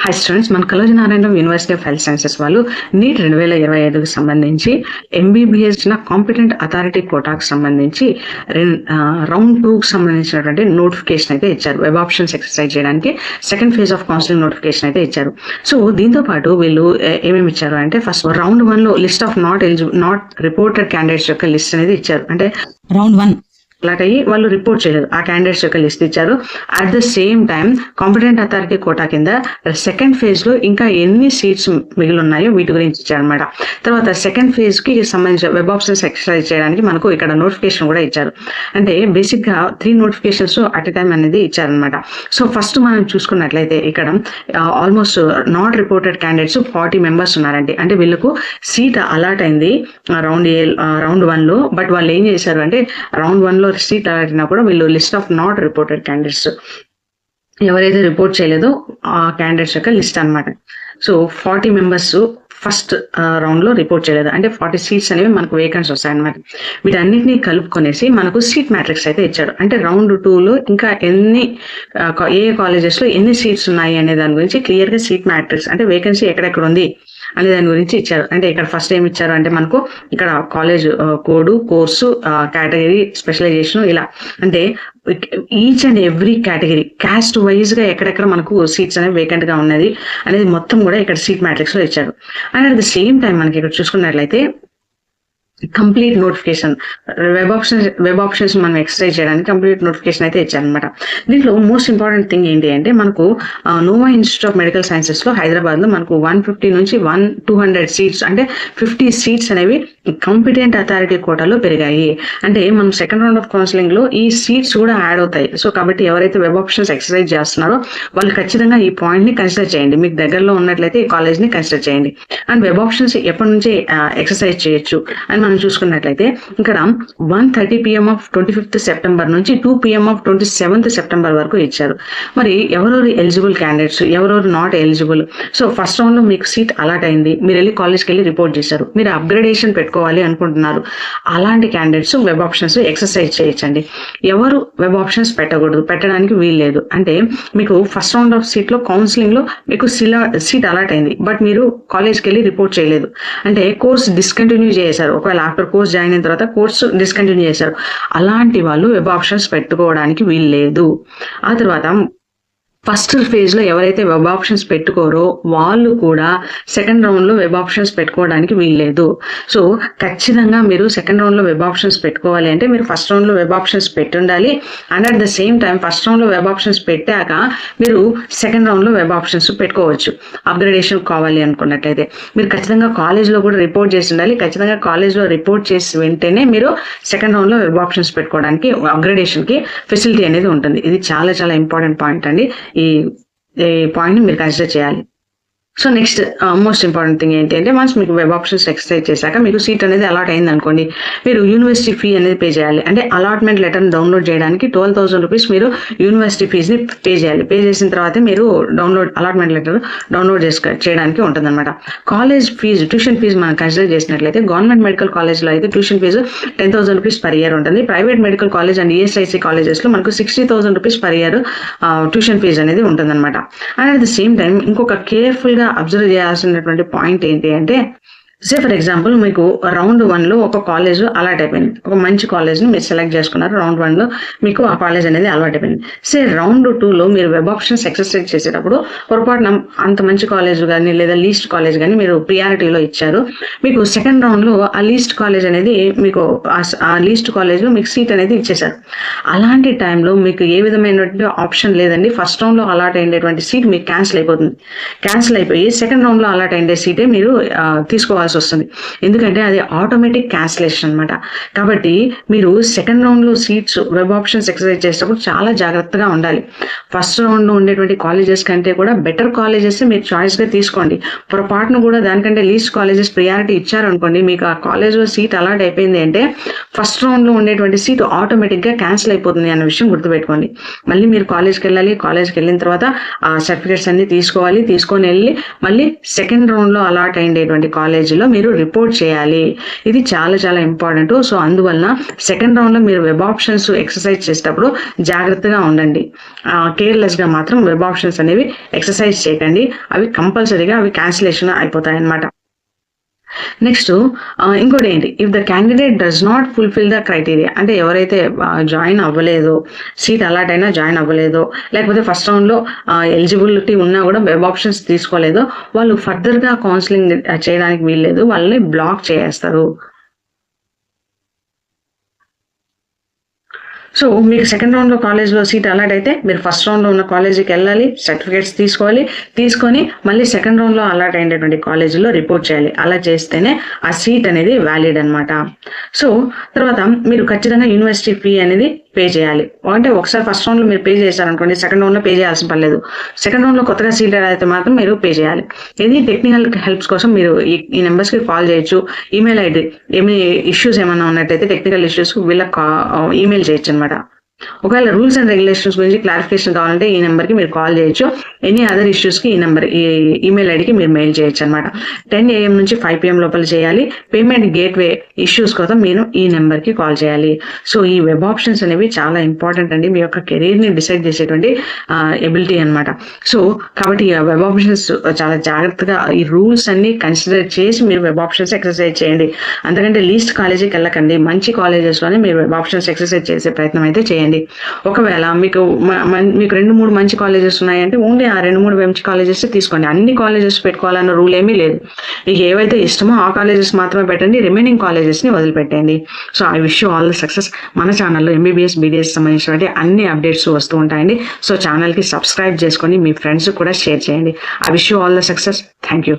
High students, మన Kaloji Narayanarao university of health sciences వాళ్ళు NEET 2025కి సంబంధించి ఎంబీబీఎస్ కాంపిటెంట్ అథారిటీ కోటాకు సంబంధించి రౌండ్ 2కి సంబంధించినటువంటి నోటిఫికేషన్ అయితే ఇచ్చారు. వెబ్ ఆప్షన్స్ ఎక్సర్సైజ్ చేయడానికి second phase of counselling notification అయితే ఇచ్చారు. సో దీంతో పాటు వీళ్ళు ఏమేమి ఇచ్చారు అంటే, ఫస్ట్ రౌండ్ 1లో list of not reported candidates యొక్క లిస్ట్ అనేది ఇచ్చారు. అంటే రౌండ్ 1 అలాగయ్యి వాళ్ళు రిపోర్ట్ చేయలేదు, ఆ క్యాండిడేట్స్ యొక్క లిస్ట్ ఇచ్చారు. At the same time competent authority quota కింద సెకండ్ ఫేజ్ లో ఇంకా ఎన్ని సీట్స్ మిగిలి ఉన్నాయో వీటి గురించి ఇచ్చారనమాట. తర్వాత సెకండ్ ఫేజ్ కి సంబంధించిన వెబ్ ఆప్షన్స్ ఎక్సర్సైజ్ చేయడానికి మనకు ఇక్కడ నోటిఫికేషన్ కూడా ఇచ్చారు. అంటే బేసిక్ గా 3 నోటిఫికేషన్స్ అట్ ఎ టైం అనేది ఇచ్చారనమాట. సో ఫస్ట్ మనం చూసుకున్నట్లయితే ఇక్కడ almost not reported candidates 40 members ఉన్నారండి. అంటే వీళ్ళకు సీట్ అలాట్ అయింది రౌండ్ 1లో. బట్ వాళ్ళు ఏం చేశారు అంటే, రౌండ్ 1లో సీట్ అలాటినా కూడా వీళ్ళు list of not reported candidates, ఎవరైతే రిపోర్ట్ చేయలేదో ఆ క్యాండిడేట్స్ యొక్క లిస్ట్ అనమాట. సో 40 మెంబర్స్ ఫస్ట్ రౌండ్ లో రిపోర్ట్ చేయలేదు. అంటే 40 సీట్స్ అనేవి మనకు వేకెన్సీ వస్తాయన్నమాట. వీటన్నిటిని కలుపుకొనేసి మనకు సీట్ మ్యాట్రిక్స్ అయితే ఇచ్చాడు. అంటే రౌండ్ 2లో ఇంకా ఏ కాలేజెస్ లో ఎన్ని సీట్స్ ఉన్నాయి అనే దాని గురించి క్లియర్ గా సీట్ మ్యాట్రిక్స్, అంటే వేకెన్సీ ఎక్కడెక్కడ ఉంది అనే దాని గురించి ఇచ్చారు. అంటే ఇక్కడ ఫస్ట్ ఏమి ఇచ్చారు అంటే, మనకు ఇక్కడ college code, course, category, specialization, ఇలా అంటే each and every category caste wise గా ఎక్కడెక్కడ మనకు సీట్స్ అనేవి వేకెంట్ గా ఉన్నది అనేది మొత్తం కూడా ఇక్కడ సీట్ మ్యాట్రిక్స్ లో ఇచ్చారు. And at the same time మనకి ఇక్కడ చూసుకున్నట్లయితే కంప్లీట్ నోటిఫికేషన్, వెబ్ ఆప్షన్స్ మనం ఎక్సర్సైజ్ చేయడానికి కంప్లీట్ నోటిఫికేషన్ అయితే ఇచ్చారనమాట. దీంట్లో మోస్ట్ ఇంపార్టెంట్ థింగ్ ఏంటి అంటే, మనకు Nova institute of medical sciences లో హైదరాబాద్ లో మనకు 150 నుంచి 200 సీట్స్, అంటే 50 సీట్స్ అనేవి కాంపిటెంట్ అథారిటీ కోటాలో పెరిగాయి. అంటే మనం సెకండ్ రౌండ్ ఆఫ్ కౌన్సిలింగ్ లో ఈ సీట్స్ కూడా యాడ్ అవుతాయి. సో కాబట్టి ఎవరైతే వెబ్ ఆప్షన్స్ ఎక్సర్సైజ్ చేస్తున్నారో వాళ్ళు ఖచ్చితంగా ఈ పాయింట్ ని కన్సిడర్ చేయండి. మీకు దగ్గరలో ఉన్నట్లయితే ఈ కాలేజ్ ని కన్సిడర్ చేయండి. అండ్ వెబ్ ఆప్షన్స్ ఎప్పటి నుంచి ఎక్సర్సైజ్ చేయొచ్చు అని మనం చూసుకున్నట్లయితే, ఇక్కడ 1:30 PM ఆఫ్ 25th సెప్టెంబర్ నుంచి 2 PM ఆఫ్ 27th సెప్టెంబర్ వరకు ఇచ్చారు. మరి ఎవరెవరు ఎలిజిబుల్ క్యాండిడేట్స్, ఎవరెవరు not eligible. So first round లో మీకు సీట్ అలాట్ అయింది, మీరు వెళ్ళి కాలేజ్కి వెళ్ళి రిపోర్ట్ చేశారు, మీరు అప్గ్రేడేషన్ పెట్టుకోవాలి అనుకుంటున్నారు, అలాంటి క్యాండిడేట్స్ వెబ్ ఆప్షన్స్ ఎక్సర్సైజ్ చేయొచ్చండి. ఎవరు వెబ్ ఆప్షన్స్ పెట్టడానికి వీల్లేదు. అంటే మీకు ఫస్ట్ రౌండ్ ఆఫ్ సీట్ లో కౌన్సిలింగ్ లో మీకు సీట్ అలాట్ అయింది, బట్ మీరు కాలేజ్కి వెళ్ళి రిపోర్ట్ చేయలేదు, అంటే కోర్స్ డిస్కంటిన్యూ చేశారు. ఒకవేళ ఆఫ్టర్ కోర్స్ జాయిన్ అయిన తర్వాత కోర్సు డిస్కంటిన్యూ చేశారు, అలాంటి వాళ్ళు వెబ్ ఆప్షన్స్ పెట్టుకోవడానికి వీల్లేదు. ఆ తర్వాత ఫస్ట్ ఫేజ్ లో ఎవరైతే వెబ్ ఆప్షన్స్ పెట్టుకోరో వాళ్ళు కూడా సెకండ్ రౌండ్ లో వెబ్ ఆప్షన్స్ పెట్టుకోవడానికి వీల్లేదు. సో ఖచ్చితంగా మీరు సెకండ్ రౌండ్ లో వెబ్ ఆప్షన్స్ పెట్టుకోవాలి అంటే మీరు ఫస్ట్ రౌండ్ లో వెబ్ ఆప్షన్స్ పెట్టుండాలి. And at the same time first round లో వెబ్ ఆప్షన్స్ పెట్టాక మీరు సెకండ్ రౌండ్ లో వెబ్ ఆప్షన్స్ పెట్టుకోవచ్చు. అప్గ్రేడేషన్ కావాలి అనుకున్నట్లయితే మీరు ఖచ్చితంగా కాలేజ్ లో కూడా రిపోర్ట్ చేసి ఉండాలి. ఖచ్చితంగా కాలేజ్ లో రిపోర్ట్ చేసి వెంటనే మీరు సెకండ్ రౌండ్ లో వెబ్ ఆప్షన్స్ పెట్టుకోవడానికి, అప్గ్రేడేషన్ కి ఫెసిలిటీ అనేది ఉంటుంది. ఇది చాలా చాలా ఇంపార్టెంట్ పాయింట్ అండి. ఈ పాయింట్ ని మీరు కన్సిడర్ చేయాలి. So next most important thing ఏంటి అంటే, వన్స్ మీకు వెబ్ ఆప్షన్స్ ఎక్సర్సైజ్ చేశాక మీకు సీట్ అనేది అలాట్ అయింది అనుకోండి, మీరు యూనివర్సిటీ ఫీ అనేది పే చేయాలి. అంటే అలాట్మెంట్ లెటర్ డౌన్లోడ్ చేయడానికి 12,000 రూపీస్ మీరు యూనివర్సిటీ ఫీజుని పే చేయాలి. పే చేసిన తర్వాత మీరు అలాట్మెంట్ లెటర్ డౌన్లోడ్ చేయడానికి ఉంటుంది అనమాట. కాలేజ్ ఫీజు, ట్యూషన్ ఫీజు మనం కన్సిడర్ చేసినట్లయితే, గవర్నమెంట్ మెడికల్ కాలేజ్లో అయితే tuition fee 10,000 rupees per year ఉంటుంది. Private medical college and ESIC కాలేజెస్లో మనకు 60,000 rupees per year tuition fee అనేది ఉంటుంది అనమాట. And at the same time ఇంకొక కేర్ఫుల్ అబ్జర్వ్ చేయాల్సినటువంటి పాయింట్ ఏంటి అంటే, సే ఫర్ ఎగ్జాంపుల్ మీకు రౌండ్ 1లో ఒక కాలేజ్ అలాట్ అయిపోయింది, ఒక మంచి కాలేజ్ని మీరు సెలెక్ట్ చేసుకున్నారు. రౌండ్ 1లో మీకు ఆ కాలేజ్ అనేది అలవాటు అయిపోయింది. సే రౌండ్ 2లో మీరు వెబ్ ఆప్షన్స్ ఎక్సర్సైజ్ చేసేటప్పుడు పొరపాటున అంత మంచి కాలేజ్ కానీ లేదా లీస్ట్ కాలేజ్ కానీ మీరు ప్రియారిటీలో ఇచ్చారు. మీకు సెకండ్ రౌండ్లో ఆ లీస్ట్ కాలేజ్ అనేది మీకు ఆ లీస్ట్ కాలేజ్లో మీకు సీట్ అనేది ఇచ్చేశారు. అలాంటి టైంలో మీకు ఏ విధమైనటువంటి ఆప్షన్ లేదండి. ఫస్ట్ రౌండ్లో అలాట్ అయినటువంటి సీట్ మీకు క్యాన్సిల్ అయిపోతుంది. క్యాన్సిల్ అయిపోయి సెకండ్ రౌండ్లో అలాట్ అయిన సీటే మీరు తీసుకోవాల్సి వస్తుంది. ఎందుకంటే అది ఆటోమేటిక్ క్యాన్సిలేషన్ అనమాట. కాబట్టి మీరు సెకండ్ రౌండ్ లో సీట్స్ వెబ్ ఆప్షన్స్ ఎక్సర్సైజ్ చేసేటప్పుడు చాలా జాగ్రత్తగా ఉండాలి. ఫస్ట్ రౌండ్ లో ఉండేటువంటి కాలేజెస్ కంటే కూడా బెటర్ కాలేజెస్ మీరు చాయిస్ గా తీసుకోండి. పొరపాటును కూడా దానికంటే లీస్ట్ కాలేజెస్ ప్రియారిటీ ఇచ్చారనుకోండి, మీకు ఆ కాలేజ్ లో సీట్ అలాట్ అయిపోయింది అంటే ఫస్ట్ రౌండ్ లో ఉండేటువంటి సీట్ ఆటోమేటిక్ గా క్యాన్సిల్ అయిపోతుంది అన్న విషయం గుర్తుపెట్టుకోండి. మళ్ళీ మీరు కాలేజ్కి వెళ్ళాలి. కాలేజ్కి వెళ్ళిన తర్వాత ఆ సర్టిఫికేట్స్ అన్ని తీసుకొని వెళ్ళి మళ్ళీ సెకండ్ రౌండ్ లో అలాట్ అయినటువంటి కాలేజీలో కాలేజీలో మీరు రిపోర్ట్ చేయాలి. ఇది చాలా చాలా ఇంపార్టెంట్. సో అందువలన సెకండ్ రౌండ్లో మీరు వెబ్ ఆప్షన్స్ ఎక్సర్సైజ్ చేసేటప్పుడు జాగ్రత్తగా ఉండండి. కేర్లెస్గా మాత్రం వెబ్ ఆప్షన్స్ అనేవి ఎక్సర్సైజ్ చేయకండి. అవి కంపల్సరీగా అవి క్యాన్సిలేషన్ అయిపోతాయి అన్నమాట. నెక్స్ట్ ఇంకోటి ఏంటి, if the candidate does not fulfil the criteria, అంటే ఎవరైతే జాయిన్ అవ్వలేదో, సీట్ అలాట్ అయినా జాయిన్ అవ్వలేదో, లేకపోతే ఫస్ట్ రౌండ్లో ఎలిజిబిలిటీ ఉన్నా కూడా వెబ్ ఆప్షన్స్ తీసుకోలేదో, వాళ్ళు ఫర్దర్గా కౌన్సిలింగ్ చేయడానికి వీల్లేదు, వాళ్ళని బ్లాక్ చేస్తారు. సో మీకు సెకండ్ రౌండ్లో కాలేజ్లో సీట్ అలాట్ అయితే మీరు ఫస్ట్ రౌండ్లో ఉన్న కాలేజీకి వెళ్ళాలి, సర్టిఫికేట్స్ తీసుకొని మళ్ళీ సెకండ్ రౌండ్లో అలాట్ అయినటువంటి కాలేజీలో రిపోర్ట్ చేయాలి. అలా చేస్తేనే ఆ సీట్ అనేది వ్యాలిడ్ అనమాట. సో తర్వాత మీరు ఖచ్చితంగా యూనివర్సిటీ ఫీ అనేది పే చేయాలి. అంటే ఒకసారి ఫస్ట్ రౌండ్లో మీరు పే చేశారనుకోండి, సెకండ్ రౌండ్లో పే చేయాల్సిన పర్లేదు. సెకండ్ రౌండ్లో కొత్తగా సీట్ అయితే మాత్రం మీరు పే చేయాలి. ఇది టెక్నికల్ హెల్ప్స్ కోసం మీరు ఈ నెంబర్స్కి కాల్ చేయొచ్చు. ఈమెయిల్ ఐడి ఏమి ఇష్యూస్ ఏమైనా ఉన్నట్టయితే టెక్నికల్ ఇష్యూస్ వీళ్ళకి ఈమెయిల్ చేయొచ్చు అనమాట. ఒకవేళ రూల్స్ అండ్ రెగ్యులేషన్స్ గురించి క్లారిఫికేషన్ కావాలంటే ఈ నెంబర్కి మీరు కాల్ చేయొచ్చు. ఎనీ అదర్ ఇష్యూస్కి ఈ ఈమెయిల్ ఐడికి మీరు మెయిల్ చేయొచ్చు అనమాట. 10 AM నుంచి 5 PM లోపల చేయాలి. పేమెంట్ గేట్వే ఇష్యూస్ కోసం మీరు ఈ నెంబర్కి కాల్ చేయాలి. సో ఈ వెబ్ ఆప్షన్స్ అనేవి చాలా ఇంపార్టెంట్ అండి, మీ యొక్క కెరీర్ని డిసైడ్ చేసేటువంటి ఎబిలిటీ అనమాట. సో కాబట్టి ఈ వెబ్ ఆప్షన్స్ చాలా జాగ్రత్తగా ఈ రూల్స్ అన్ని కన్సిడర్ చేసి మీరు వెబ్ ఆప్షన్స్ ఎక్సర్సైజ్ చేయండి. అంతకంటే లీస్ట్ కాలేజీకి వెళ్ళకండి, మంచి కాలేజెస్లోనే మీరు వెబ్ ఆప్షన్స్ ఎక్సర్సైజ్ చేసే ప్రయత్నం అయితే చేయండి. ఒకవేళ మీకు 2-3 మంచి కాలేజెస్ ఉన్నాయంటే ఓన్లీ ఆ 2-3 మంచి కాలేజెస్ తీసుకోండి. అన్ని కాలేజెస్ పెట్టుకోవాలన్న రూల్ ఏమీ లేదు. మీకు ఏవైతే ఇష్టమో ఆ కాలేజెస్ మాత్రమే పెట్టండి, రిమైనింగ్ కాలేజెస్ని వదిలిపెట్టండి. So I wish you all the success. మన ఛానల్లో MBBS BDS సంబంధించినటువంటి అన్ని అప్డేట్స్ వస్తూ ఉంటాయండి. సో ఛానల్కి సబ్స్క్రైబ్ చేసుకొని మీ ఫ్రెండ్స్ కూడా షేర్ చేయండి. I wish you all the success. Thank you.